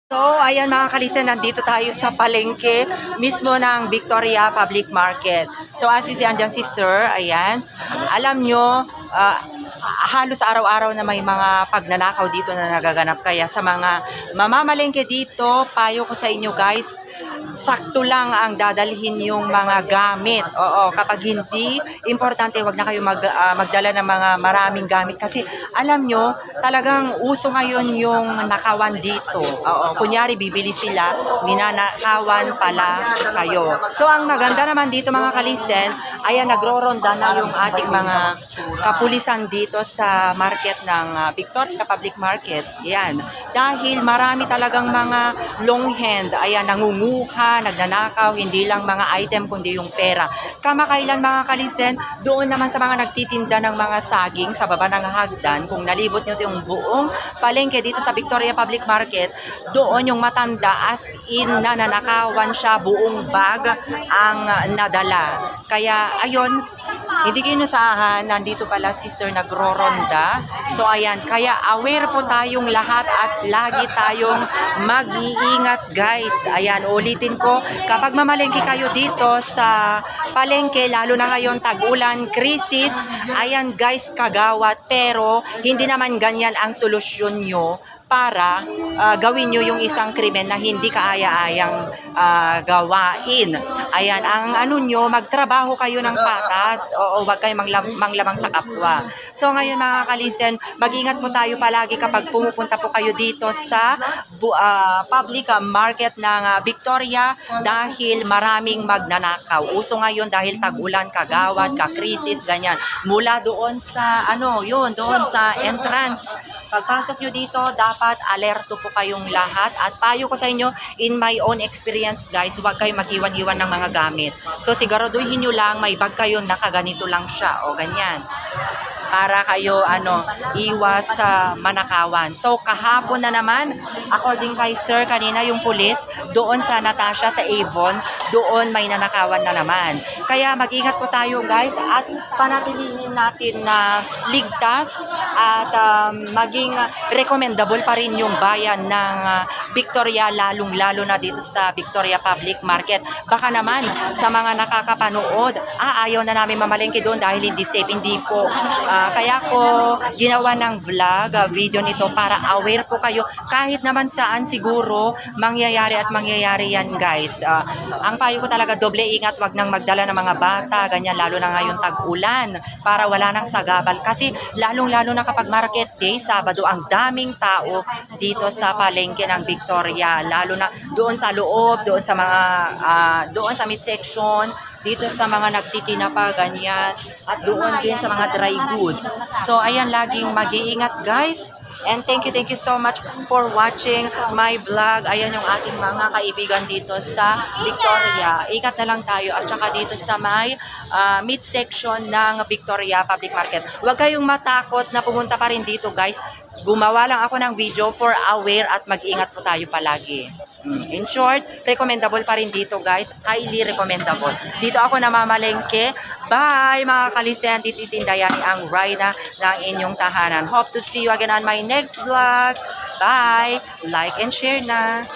So, ayan mga kalisen, nandito tayo sa palengke mismo ng Victoria Public Market. So, as you see, andyan si Sir, ayan. Alam nyo, halos araw-araw na may mga pagnanakaw dito na nagaganap. Kaya sa mga mamamalengke dito, payo ko sa inyo guys, sakto lang ang dadalhin yung mga gamit. Oo, kapag hindi, importante wag na kayo magdala ng mga maraming gamit kasi alam nyo, talagang uso ngayon yung nakawan dito. Oo, kunyari bibili sila, ninanakawan pala kayo. So ang maganda naman dito mga kalisen, ayan nagro-ronda na yung ating mga kapulisan dito sa market ng Victoria Public Market. Yan. Dahil marami talagang mga long hand, ayan nangunguha, nagnanakaw, hindi lang mga item kundi yung pera. Kamakailan mga kalisen, doon naman sa mga nagtitinda ng mga saging sa baba ng hagdan, kung nalibot nyo yung buong palengke dito sa Victoria Public Market, doon yung matanda as in nananakawan siya, buong bag ang nadala. Kaya ayun, hindi kayo nasahan, nandito pala sister nagro-ronda. So ayan, kaya aware po tayong lahat at lagi tayong mag-iingat guys. Ayan, ulitin ko, kapag mamalengke kayo dito sa palengke, lalo na ngayon tag-ulan, krisis, ayan guys, kagawad. Pero hindi naman ganyan ang solusyon nyo para gawin nyo yung isang krimen na hindi kaaya-ayang gawain. Ayan, ang ano nyo, magtrabaho kayo ng patas. Oo, wag kayo manglamang sa kapwa. So ngayon mga kalisen, mag-ingat po tayo palagi kapag pumupunta po kayo dito sa public market ng Victoria dahil maraming magnanakaw. Uso ngayon dahil tag-ulan, kagawad, kakrisis, ganyan. Mula doon sa, doon sa entrance. Pagpasok nyo dito, dapat alerto po kayong lahat. At payo ko sa inyo, in my own experience guys, huwag kayo mag-iwan-iwan ng mga gamit. So siguraduhin nyo lang, may bag kayo, nakaganito lang siya o ganyan. Para kayo iwas sa manakawan. So kahapon na naman, according kay Sir kanina yung pulis, doon sa Natasha sa Avon, doon may nanakawan na naman. Kaya mag-ingat po tayo guys at panatilihin natin na ligtas at maging recommendable pa rin yung bayan ng Victoria, lalong-lalo na dito sa Victoria Public Market. Baka naman sa mga nakakapanood, ayaw na namin mamalengke doon dahil hindi safe. Hindi po. Kaya ko ginawa ng vlog, video nito para aware po kayo. Kahit naman saan siguro mangyayari at mangyayari yan guys. Ang payo ko talaga, doble ingat, wag nang magdala ng mga bata, ganyan, lalo na ngayon tag-ulan para wala nang sagabal. Kasi lalong-lalo na kapag market day, Sabado, ang daming tao dito sa palengke ng Victoria. Lalo na doon sa loob, doon sa mga, doon sa midsection, dito sa mga nagtitinapa, ganyan, at doon din sa mga dry goods. So, ayan, laging mag-iingat guys. And thank you so much for watching my vlog. Ayan yung ating mga kaibigan dito sa Victoria. Ingat na lang tayo at saka dito sa may midsection ng Victoria Public Market. Huwag kayong matakot na pumunta pa rin dito guys. Gumawa lang ako ng video for aware at mag-ingat po tayo palagi. In short, recommendable pa rin dito guys. Highly recommendable. Dito ako namamalengke. Bye mga kalisen. This is Indayani, ang Rhina ng inyong tahanan. Hope to see you again on my next vlog. Bye. Like and share na.